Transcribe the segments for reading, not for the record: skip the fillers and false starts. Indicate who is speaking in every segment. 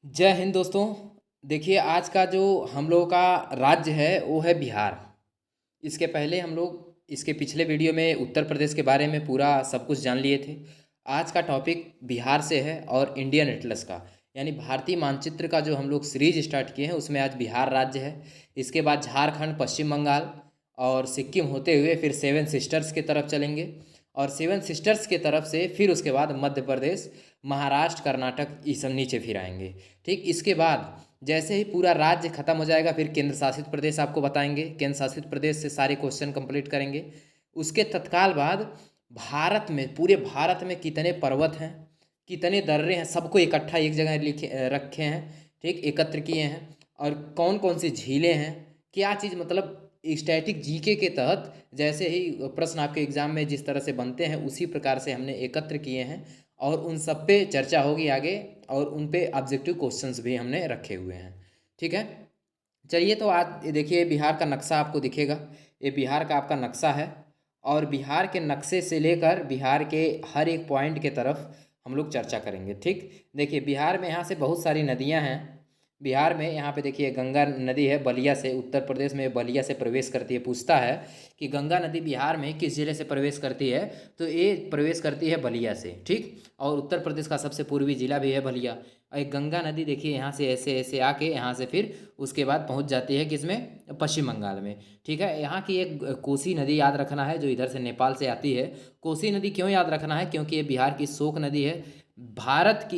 Speaker 1: जय हिंद दोस्तों। देखिए, आज का जो हम लोगों का राज्य है वो है बिहार। इसके पहले हम लोग इसके पिछले वीडियो में उत्तर प्रदेश के बारे में पूरा सब कुछ जान लिए थे। आज का टॉपिक बिहार से है और इंडियन एटलस का यानी भारतीय मानचित्र का जो हम लोग सीरीज स्टार्ट किए हैं उसमें आज बिहार राज्य है। इसके बाद झारखंड, पश्चिम बंगाल और सिक्किम होते हुए फिर सेवन सिस्टर्स की तरफ चलेंगे और सेवन सिस्टर्स के तरफ से फिर उसके बाद मध्य प्रदेश, महाराष्ट्र, कर्नाटक ये सब नीचे फिर आएंगे। ठीक, इसके बाद जैसे ही पूरा राज्य खत्म हो जाएगा फिर केंद्र शासित प्रदेश आपको बताएंगे। केंद्र शासित प्रदेश से सारे क्वेश्चन कंप्लीट करेंगे। उसके तत्काल बाद भारत में, पूरे भारत में कितने पर्वत हैं, कितने दर्रे हैं, सबको इकट्ठा एक जगह लिखे रखे हैं। ठीक, एकत्र किए हैं। और कौन कौन सी झीलें हैं, क्या चीज़, मतलब स्टैटिक जीके के तहत जैसे ही प्रश्न आपके एग्जाम में जिस तरह से बनते हैं उसी प्रकार से हमने एकत्र किए हैं और उन सब पे चर्चा होगी आगे। और उन पे ऑब्जेक्टिव क्वेश्चंस भी हमने रखे हुए हैं। ठीक है, चलिए तो आज ये देखिए बिहार का नक्शा आपको दिखेगा। ये बिहार का आपका नक्शा है और बिहार के नक्शे से लेकर बिहार के हर एक पॉइंट के तरफ हम लोग चर्चा करेंगे। ठीक, देखिए बिहार में यहाँ से बहुत सारी नदियाँ हैं। बिहार में यहाँ पे देखिए गंगा नदी है बलिया से, उत्तर प्रदेश में बलिया से प्रवेश करती है। पूछता है कि गंगा नदी बिहार में किस जिले से प्रवेश करती है, तो ये प्रवेश करती है बलिया से। ठीक, और उत्तर प्रदेश का सबसे पूर्वी जिला भी है बलिया। और एक गंगा नदी देखिए यहाँ से ऐसे ऐसे आके यहाँ से फिर उसके बाद पहुँच जाती है किसमें, पश्चिम बंगाल में। ठीक है, यहाँ की एक कोसी नदी याद रखना है जो इधर से नेपाल से आती है। कोसी नदी क्यों याद रखना है, क्योंकि ये बिहार की शोक नदी है। भारत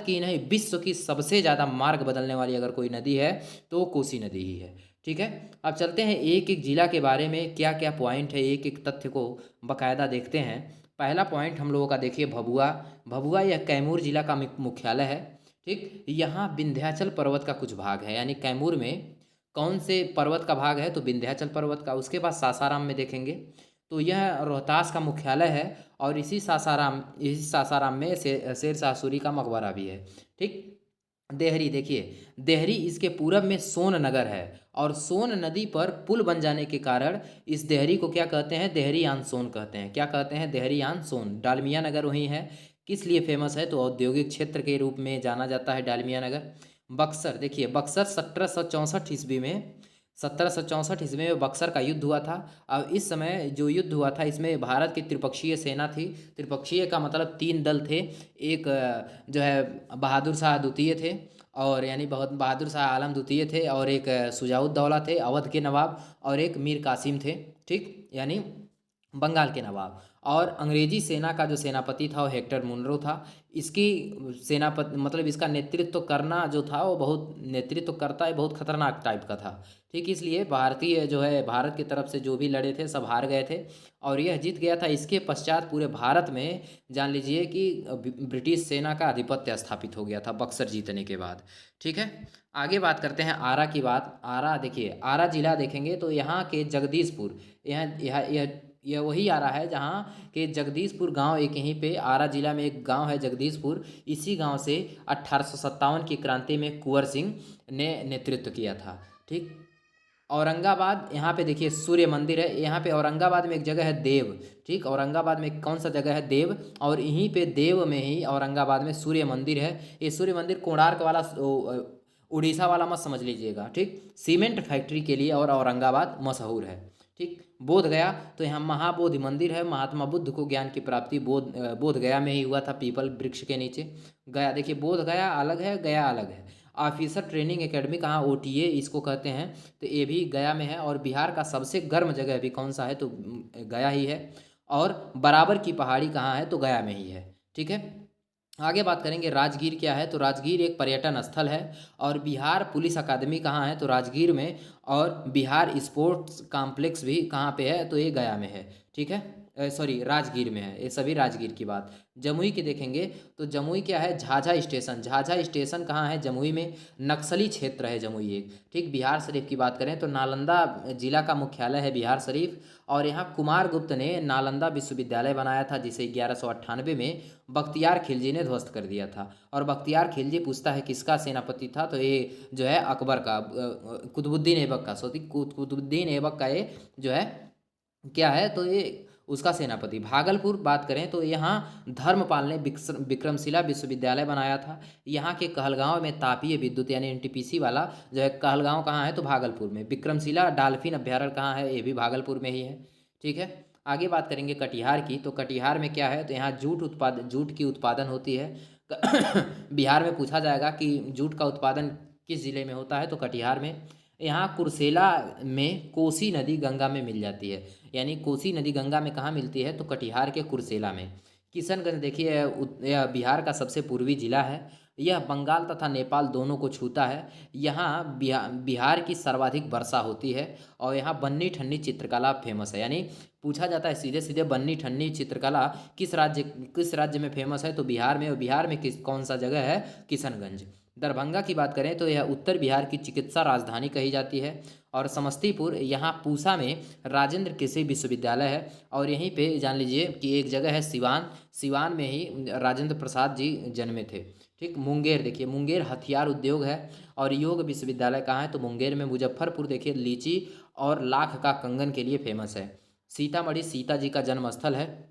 Speaker 1: की नहीं, विश्व की सबसे ज़्यादा मार्ग बदलने वाली अगर कोई नदी है तो वो कोसी नदी ही है। ठीक है, अब चलते हैं एक एक जिला के बारे में क्या क्या पॉइंट है, एक एक तथ्य को बकायदा देखते हैं। पहला पॉइंट हम लोगों का देखिए भभुआ। भभुआ यह कैमूर जिला का मुख्यालय है। ठीक, यहाँ विंध्याचल पर्वत का कुछ भाग है, यानी कैमूर में कौन से पर्वत का भाग है, तो विंध्याचल पर्वत का। उसके बाद सासाराम में देखेंगे तो यह रोहतास का मुख्यालय है और इसी सासाराम में शेरशाह सूरी का मकबरा भी है। ठीक, देहरी देखिए, देहरी इसके पूरब में सोन नगर है और सोन नदी पर पुल बन जाने के कारण इस देहरी को क्या कहते हैं, देहरी आन सोन कहते हैं। क्या कहते हैं, देहरी आन सोन। डालमिया नगर वहीं है। किस लिए फेमस है, तो औद्योगिक क्षेत्र के रूप में जाना जाता है डालमिया नगर। बक्सर देखिए, बक्सर 1764 ईस्वी में बक्सर का युद्ध हुआ था। अब इस समय जो युद्ध हुआ था इसमें भारत की त्रिपक्षीय सेना थी। त्रिपक्षीय का मतलब तीन दल थे। एक जो है बहादुर शाह द्वितीय थे, और यानी बहुत बहादुर शाह आलम द्वितीय थे, और एक शुजाउद्दौला थे अवध के नवाब, और एक मीर कासिम थे। ठीक, यानी बंगाल के नवाब। और अंग्रेजी सेना का जो सेनापति था वो हेक्टर मुनरो था। इसकी सेनापति मतलब इसका नेतृत्व करना जो था वो बहुत, नेतृत्व करता है बहुत खतरनाक टाइप का था। ठीक, इसलिए भारतीय जो है भारत की तरफ से जो भी लड़े थे सब हार गए थे और यह जीत गया था। इसके पश्चात पूरे भारत में जान लीजिए कि ब्रिटिश सेना का आधिपत्य स्थापित हो गया था बक्सर जीतने के बाद। ठीक है, आगे बात करते हैं आरा की बात। आरा देखिए, आरा जिला देखेंगे तो यहाँ के जगदीशपुर, यह वही आ रहा है जहाँ के जगदीशपुर गांव, एक यहीं पे आरा जिला में एक गांव है जगदीशपुर। इसी गांव से 1857 की क्रांति में कुंवर सिंह ने नेतृत्व किया था। ठीक, औरंगाबाद, यहाँ पे देखिए सूर्य मंदिर है। यहाँ पे औरंगाबाद में एक जगह है देव। ठीक, औरंगाबाद में कौन सा जगह है, देव। और यहीं पे देव में ही औरंगाबाद में सूर्य मंदिर है। ये सूर्य मंदिर कोणार्क वाला उड़ीसा वाला मत समझ लीजिएगा। ठीक, सीमेंट फैक्ट्री के लिए और औरंगाबाद मशहूर है। ठीक, बोध गया तो यहाँ महाबोधि मंदिर है। महात्मा बुद्ध को ज्ञान की प्राप्ति बोध गया में ही हुआ था, पीपल वृक्ष के नीचे। गया देखिए, बोध गया अलग है, गया अलग है। ऑफिसर ट्रेनिंग एकेडमी कहाँ, ओटीए इसको कहते हैं, तो ये भी गया में है। और बिहार का सबसे गर्म जगह भी कौन सा है, तो गया ही है। और बराबर की पहाड़ी कहाँ है, तो गया में ही है। ठीक है, आगे बात करेंगे राजगीर क्या है, तो राजगीर एक पर्यटन स्थल है। और बिहार पुलिस अकादमी कहाँ है, तो राजगीर में। और बिहार स्पोर्ट्स कॉम्प्लेक्स भी कहाँ पे है, तो ये गया में है। ठीक है, सॉरी राजगीर में है। ये सभी राजगीर की बात। जमुई की देखेंगे तो जमुई क्या है, झाझा स्टेशन। झाझा स्टेशन कहाँ है, जमुई में। नक्सली क्षेत्र है जमुई एक। ठीक, बिहार शरीफ की बात करें तो नालंदा जिला का मुख्यालय है बिहार शरीफ। और यहाँ कुमार गुप्त ने नालंदा विश्वविद्यालय बनाया था जिसे 1198 में बख्तियार खिलजी ने ध्वस्त कर दिया था। और बख्तियार खिलजी पूछता है किसका सेनापति था, तो ये जो है अकबर का, कुतुबुद्दीन ऐबक का, कुतुबुद्दीन ऐबक का ये जो है क्या है, तो ये उसका सेनापति। भागलपुर बात करें तो यहाँ धर्मपाल ने विक्रमशिला विश्वविद्यालय बनाया था। यहाँ के कहलगांव में तापीय विद्युत यानी एनटीपीसी वाला जो है कहलगांव कहाँ है तो भागलपुर में। विक्रमशिला डॉल्फिन अभ्यारण्य कहाँ है, ये भी भागलपुर में ही है। ठीक है, आगे बात करेंगे कटिहार की, तो कटिहार में क्या है तो यहाँ जूट की उत्पादन होती है। बिहार में पूछा जाएगा कि जूट का उत्पादन किस जिले में होता है तो कटिहार में। यहाँ कुर्सेला में कोसी नदी गंगा में मिल जाती है, यानी कोसी नदी गंगा में कहाँ मिलती है तो कटिहार के कुर्सेला में। किशनगंज देखिए यह बिहार का सबसे पूर्वी जिला है। यह बंगाल तथा नेपाल दोनों को छूता है। यहाँ बिहार की सर्वाधिक वर्षा होती है। और यहाँ बन्नी ठन्नी चित्रकला फेमस है, यानी पूछा जाता है सीधे सीधे बन्नी ठन्नी चित्रकला किस राज्य में फेमस है तो बिहार में। और बिहार में कौन सा जगह है, किशनगंज। दरभंगा की बात करें तो यह उत्तर बिहार की चिकित्सा राजधानी कही जाती है। और समस्तीपुर, यहाँ पूसा में राजेंद्र कृषि विश्वविद्यालय है। और यहीं पे जान लीजिए कि एक जगह है सिवान, सिवान में ही राजेंद्र प्रसाद जी जन्मे थे। ठीक, मुंगेर देखिए, मुंगेर हथियार उद्योग है। और योग विश्वविद्यालय कहाँ है तो मुंगेर में। मुजफ्फरपुर देखिए लीची और लाख का कंगन के लिए फेमस है। सीतामढ़ी सीता जी का जन्म स्थल है।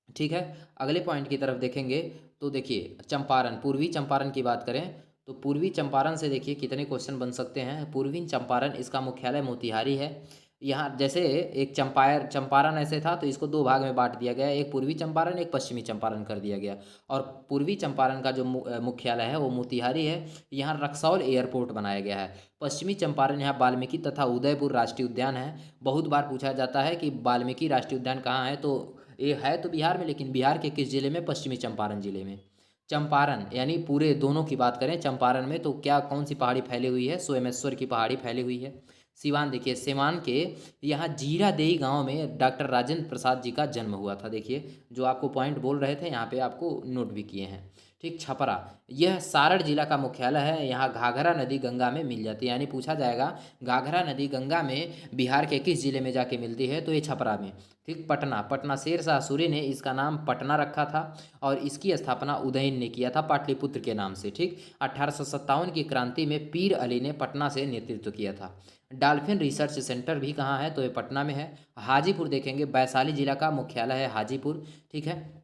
Speaker 1: ठीक है, अगले पॉइंट की तरफ देखेंगे तो देखिए चंपारण, पूर्वी चंपारण की बात करें तो पूर्वी चंपारण से देखिए कितने क्वेश्चन बन सकते हैं। पूर्वी चंपारण, इसका मुख्यालय मोतिहारी है। यहाँ जैसे एक चंपारण ऐसे था तो इसको दो भाग में बांट दिया गया, एक पूर्वी चंपारण एक पश्चिमी चंपारण कर दिया गया। और पूर्वी चंपारण का जो मुख्यालय है वो मोतिहारी है। यहाँ रक्सौल एयरपोर्ट बनाया गया है। पश्चिमी चंपारण, यहाँ वाल्मीकि तथा उदयपुर राष्ट्रीय उद्यान है। बहुत बार पूछा जाता है कि वाल्मीकि राष्ट्रीय उद्यान कहाँ है, तो ये है तो बिहार में, लेकिन बिहार के किस जिले में, पश्चिमी चंपारण जिले में। चंपारण यानी पूरे दोनों की बात करें चंपारण में तो क्या कौन सी पहाड़ी फैली हुई है, सोमेश्वर की पहाड़ी फैली हुई है। सिवान देखिए, सिवान के यहाँ जीरादेई गांव में डॉक्टर राजेंद्र प्रसाद जी का जन्म हुआ था। देखिए जो आपको पॉइंट बोल रहे थे यहाँ पे आपको नोट भी किए हैं। ठीक, छपरा, यह सारण जिला का मुख्यालय है। यहाँ घाघरा नदी गंगा में मिल जाती है, यानी पूछा जाएगा घाघरा नदी गंगा में बिहार के किस जिले में जाके मिलती है तो ये छपरा में। ठीक, पटना, पटना शेर शाह सूरी ने इसका नाम पटना रखा था। और इसकी स्थापना उदयन ने किया था पाटलिपुत्र के नाम से। ठीक, 1857 की क्रांति में पीर अली ने पटना से नेतृत्व किया था। डॉल्फिन रिसर्च सेंटर भी कहाँ है तो ये पटना में है। हाजीपुर देखेंगे, वैशाली जिला का मुख्यालय है हाजीपुर। ठीक है,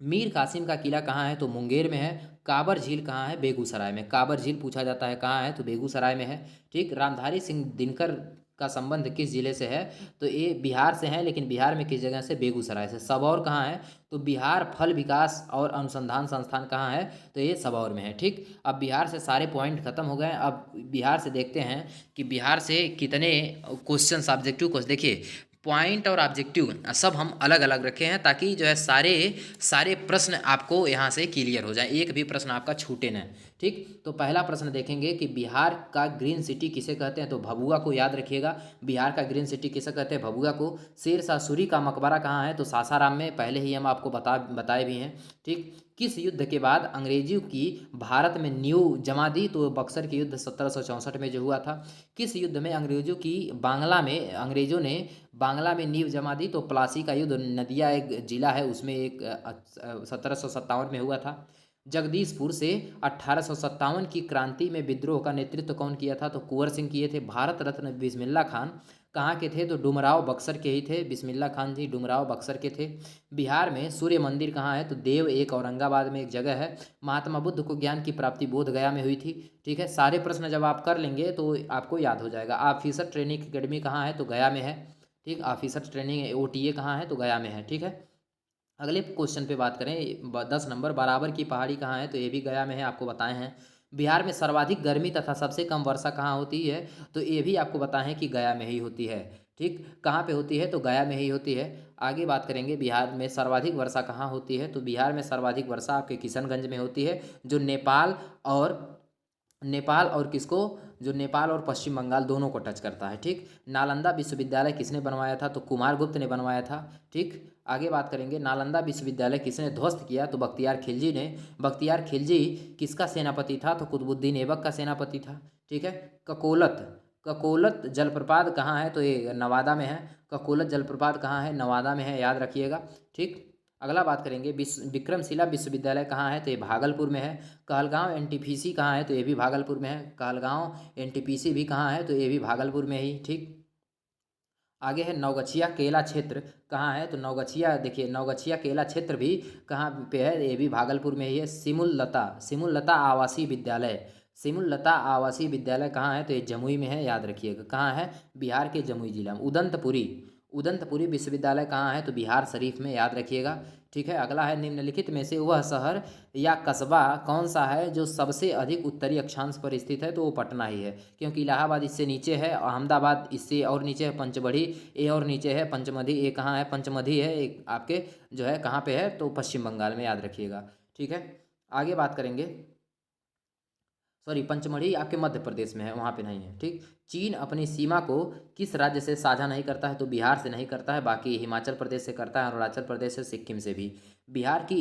Speaker 1: मीर कासिम का किला कहाँ है तो मुंगेर में है। काबर झील कहाँ है, बेगूसराय में। काबर झील पूछा जाता है कहाँ है तो बेगूसराय में है। ठीक, रामधारी सिंह दिनकर का संबंध किस जिले से है तो ये बिहार से है, लेकिन बिहार में किस जगह से, बेगूसराय से। सबौर कहाँ है तो बिहार फल विकास और अनुसंधान संस्थान कहाँ है तो ये सबौर में है। ठीक, अब बिहार से सारे पॉइंट खत्म हो गए। अब बिहार से देखते हैं कि बिहार से कितने क्वेश्चन ऑब्जेक्टिव क्वेश्चन, देखिए पॉइंट और ऑब्जेक्टिव सब हम अलग अलग रखे हैं ताकि जो है सारे सारे प्रश्न आपको यहाँ से क्लियर हो जाए, एक भी प्रश्न आपका छूटे न। ठीक, तो पहला प्रश्न देखेंगे कि बिहार का ग्रीन सिटी किसे कहते हैं तो भभुआ को याद रखिएगा। बिहार का ग्रीन सिटी किसे कहते हैं, भभुआ को। शेर शाह सूरी का मकबरा कहाँ है तो सासाराम में, पहले ही हम आपको बताए भी हैं। ठीक, किस युद्ध के बाद अंग्रेजों की भारत में नींव जमा दी तो बक्सर के युद्ध 1764 में जो हुआ था। किस युद्ध में अंग्रेजों ने बांग्ला में नींव जमा दी तो प्लासी का युद्ध, नदिया एक जिला है उसमें, एक 1757 में हुआ था। जगदीशपुर से 1857 की क्रांति में विद्रोह का नेतृत्व कौन किया था तो कुंवर सिंह किए थे। भारत रत्न बिस्मिल्ला खान कहाँ के थे तो डुमराव बक्सर के ही थे। बिस्मिल्ला खान जी डुमराव बक्सर के थे। बिहार में सूर्य मंदिर कहाँ है तो देव एक औरंगाबाद में एक जगह है। महात्मा बुद्ध को ज्ञान की प्राप्ति बोध गया में हुई थी। ठीक है, सारे प्रश्न जब आप कर लेंगे तो आपको याद हो जाएगा। ऑफिसर ट्रेनिंग एकेडमी कहाँ है तो गया में है। ठीक, ऑफिसर ट्रेनिंग ओटीए कहाँ है तो गया में है। ठीक है, अगले क्वेश्चन पे बात करें 10 नंबर, बराबर की पहाड़ी कहाँ है तो ये भी गया में है, आपको बताए हैं। बिहार में सर्वाधिक गर्मी तथा सबसे कम वर्षा कहाँ होती है तो ये भी आपको बताएं हैं कि गया में ही होती है। ठीक, कहाँ पे होती है तो गया में ही होती है। आगे बात करेंगे बिहार में सर्वाधिक वर्षा कहाँ होती है तो बिहार में सर्वाधिक वर्षा आपके किशनगंज में होती है, जो नेपाल और किसको, जो नेपाल और पश्चिम बंगाल दोनों को टच करता है। ठीक, नालंदा विश्वविद्यालय किसने बनवाया था तो कुमारगुप्त ने बनवाया था। ठीक, आगे बात करेंगे नालंदा विश्वविद्यालय किसने ध्वस्त किया तो बख्तियार खिलजी ने। बख्तियार खिलजी किसका सेनापति था तो कुतुबुद्दीन ऐबक का सेनापति था। ठीक है, ककोलत, ककोलत जलप्रपात कहाँ है तो ये नवादा में है। ककोलत जलप्रपात कहाँ है, नवादा में है, याद रखिएगा। ठीक, अगला बात करेंगे विक्रमशिला विश्वविद्यालय कहाँ है तो ये भागलपुर में है। कहलगांव एनटीपीसी कहाँ है तो ये भी भागलपुर में है। कहलगांव एनटीपीसी भी कहाँ है तो ये भी भागलपुर में ही। ठीक, आगे है नवगछिया केला क्षेत्र कहाँ है, तो नवगछिया देखिए नवगछिया केला क्षेत्र भी कहाँ पे है, ये भी भागलपुर में ही है। सिमुललता आवासीय विद्यालय, सिमुललता आवासीय विद्यालय कहाँ है, तो ये जमुई में है, याद रखिएगा। कहाँ है, बिहार के जमुई जिला में। उदंतपुरी, उदंतपुरी विश्वविद्यालय कहाँ है, तो बिहार शरीफ में, याद रखिएगा। ठीक है, अगला है निम्नलिखित में से वह शहर या कस्बा कौन सा है जो सबसे अधिक उत्तरी अक्षांश पर स्थित है, तो वो पटना ही है, क्योंकि इलाहाबाद इससे नीचे है, अहमदाबाद इससे और नीचे है, पंचमढ़ी ये और नीचे है, पंचमढ़ी ये कहाँ है, पंचमढ़ी है एक आपके जो है कहाँ पे है, तो पश्चिम बंगाल में, याद रखिएगा। ठीक है, आगे बात करेंगे। सॉरी, पंचमढ़ी आपके मध्य प्रदेश में है, वहाँ पे नहीं है। ठीक, चीन अपनी सीमा को किस राज्य से साझा नहीं करता है, तो बिहार से नहीं करता है, बाकी हिमाचल प्रदेश से करता है, अरुणाचल प्रदेश से, सिक्किम से भी। बिहार की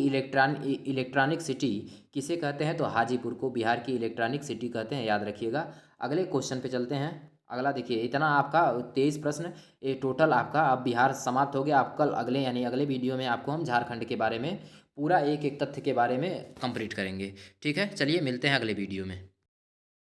Speaker 1: इलेक्ट्रॉनिक सिटी किसे कहते हैं, तो हाजीपुर को बिहार की इलेक्ट्रॉनिक सिटी कहते हैं, याद रखिएगा। अगले क्वेश्चन पे चलते हैं। अगला देखिए, इतना आपका 23 प्रश्न ये टोटल आपका अब बिहार समाप्त हो गया। आप कल अगले यानी अगले वीडियो में आपको हम झारखंड के बारे में पूरा एक एक तथ्य के बारे में कंप्लीट करेंगे। ठीक है, चलिए मिलते हैं अगले वीडियो में।